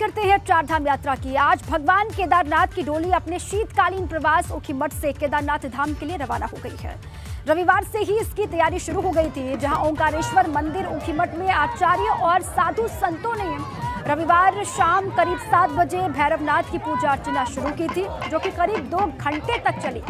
करते हैं चार धाम यात्रा की। आज भगवान केदारनाथ की डोली अपने शीतकालीन प्रवास ऊखीमठ से केदारनाथ धाम के लिए रवाना हो गई है। रविवार से ही इसकी तैयारी शुरू हो गई थी, जहां ओंकारेश्वर मंदिर ऊखीमठ में आचार्य और साधु संतों ने रविवार शाम करीब 7 बजे भैरवनाथ की पूजा अर्चना शुरू की थी, जो कि करीब 2 घंटे तक चली।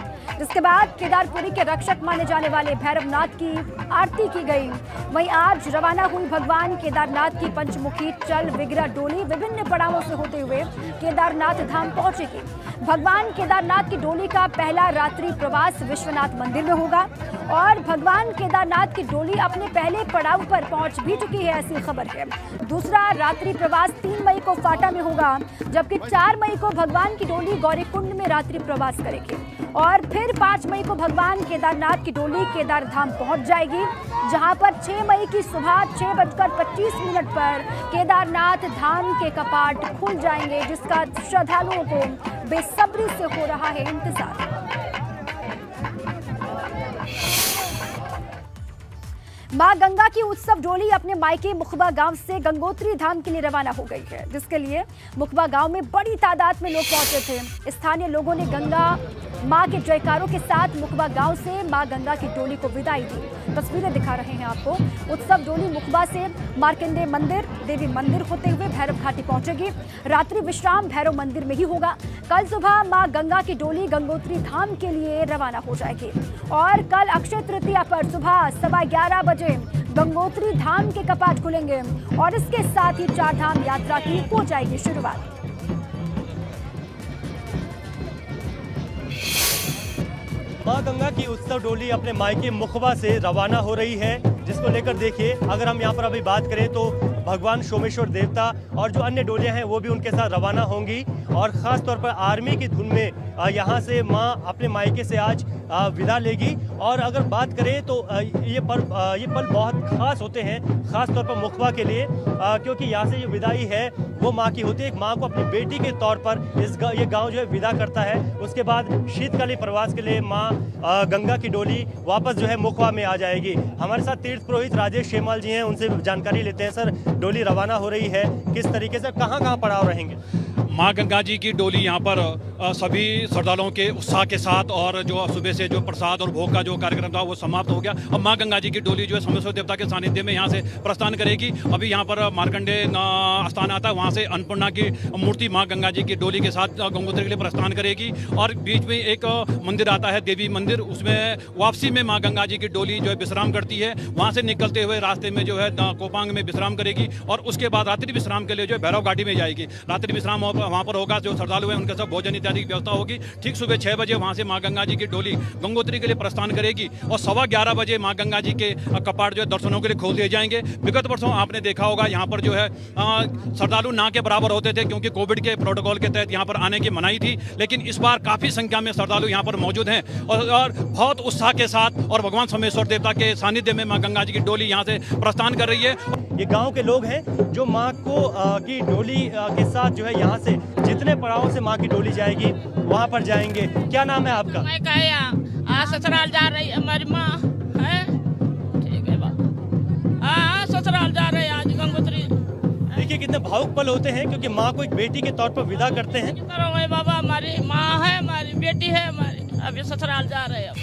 इसके बाद केदारपुरी के रक्षक माने जाने वाले भैरवनाथ की आरती की गई। वहीं आज रवाना हुई भगवान केदारनाथ की पंचमुखी चल विग्रह डोली विभिन्न पड़ावों से होते हुए केदारनाथ धाम पहुंचेगी। भगवान केदारनाथ की डोली का पहला रात्रि प्रवास विश्वनाथ मंदिर में होगा और भगवान केदारनाथ की डोली अपने पहले पड़ाव पर पहुंच भी चुकी है, ऐसी खबर है। दूसरा रात्रि प्रवास 3 मई को फाटा में होगा, जबकि 4 मई को भगवान की डोली गौरीकुंड में रात्रि प्रवास करेगी और फिर 5 मई को भगवान केदारनाथ की डोली केदार धाम पहुंच जाएगी, जहां पर 6 मई की सुबह 6:25 पर केदारनाथ धाम के कपाट खुल जाएंगे, जिसका श्रद्धालुओं को बेसब्री से हो रहा है इंतजार। मां गंगा की उत्सव डोली अपने मायके मुखबा गांव से गंगोत्री धाम के लिए रवाना हो गई है, जिसके लिए मुखबा गांव में बड़ी तादाद में लोग पहुंचे थे। स्थानीय लोगों ने गंगा मां के जयकारों के साथ मुखबा गांव से मां गंगा की डोली को विदाई दी। तस्वीरें दिखा रहे हैं आपको। उत्सव डोली मुखबा से मार्कंडेय मंदिर, देवी मंदिर होते हुए भैरव घाटी पहुंचेगी। रात्रि विश्राम भैरव मंदिर में ही होगा। कल सुबह मां गंगा की डोली गंगोत्री धाम के लिए रवाना हो जाएगी और कल अक्षय तृतीया पर सुबह 11:15 बजे गंगोत्री धाम के कपाट खुलेंगे और इसके साथ ही चार धाम यात्रा की हो जाएगी शुरुआत। मां गंगा की उत्सव डोली अपने मायके मुखबा से रवाना हो रही है, जिसको लेकर देखिए अगर हम यहाँ पर अभी बात करें तो भगवान सोमेश्वर देवता और जो अन्य डोलियां हैं वो भी उनके साथ रवाना होंगी और ख़ास तौर पर आर्मी की धुन में यहाँ से मां अपने मायके से आज विदा लेगी। और अगर बात करें तो ये पल बहुत खास होते हैं, ख़ास तौर पर मुखबा के लिए, क्योंकि यहाँ से जो विदाई है वो माँ की होती है। एक माँ को अपनी बेटी के तौर पर ये गांव जो है विदा करता है। उसके बाद शीतकालीन प्रवास के लिए माँ गंगा की डोली वापस जो है मुखबा में आ जाएगी। हमारे साथ तीर्थ पुरोहित राजेश शेमाल जी हैं, उनसे जानकारी लेते हैं। सर, डोली रवाना हो रही है, किस तरीके से कहाँ पड़ाव रहेंगे? माँ गंगा जी की डोली यहाँ पर सभी श्रद्धालुओं के उत्साह के साथ और जो सुबह से जो प्रसाद और भोग का जो कार्यक्रम था वो समाप्त हो गया। अब माँ गंगा जी की डोली जो है सोमेश्वर देवता के सानिध्य में यहाँ से प्रस्थान करेगी। अभी यहाँ पर मार्कंडेय स्थान आता है, वहाँ से अन्नपूर्णा की मूर्ति माँ गंगा जी की डोली के साथ गंगोत्री के लिए प्रस्थान करेगी और बीच में एक मंदिर आता है देवी मंदिर, उसमें वापसी में माँ गंगा जी की डोली जो है विश्राम करती है। वहाँ से निकलते हुए रास्ते में जो है कोपांग में विश्राम करेगी और उसके बाद रात्रि विश्राम के लिए जो है भैरव घाटी में जाएगी। रात्रि विश्राम वहाँ पर होगा, जो श्रद्धालु हैं उनके सब भोजन इत्यादि की व्यवस्था होगी। ठीक सुबह 6 बजे वहाँ से माँ गंगा जी की डोली गंगोत्री के लिए प्रस्थान करेगी और 11:15 बजे माँ गंगा जी के कपाट जो है दर्शनों के लिए खोल दिए जाएंगे। विगत वर्षों आपने देखा होगा यहाँ पर जो है श्रद्धालु ना के बराबर होते थे, क्योंकि कोविड के प्रोटोकॉल के तहत यहाँ पर आने की मनाही थी, लेकिन इस बार काफ़ी संख्या में श्रद्धालु यहाँ पर मौजूद हैं और बहुत उत्साह के साथ और भगवान सोमेश्वर देवता के सानिध्य में माँ गंगा जी की डोली यहाँ से प्रस्थान कर रही है। ये गांव के लोग हैं जो माँ को की डोली के साथ जो है यहाँ से जितने पड़ावों से माँ की डोली जाएगी वहाँ पर जाएंगे। क्या नाम है आपका? मैं कहे आज ससुराल जा रही हमारी माँ है, ठीक है बाबा, ससुराल जा रहे आज गंगोत्री। देखिए कितने भावुक पल होते हैं, क्योंकि माँ को एक बेटी के तौर पर विदा करते हैं। बाबा हमारी माँ है, हमारी बेटी है, हमारी अभी ससुराल जा रहे हैं।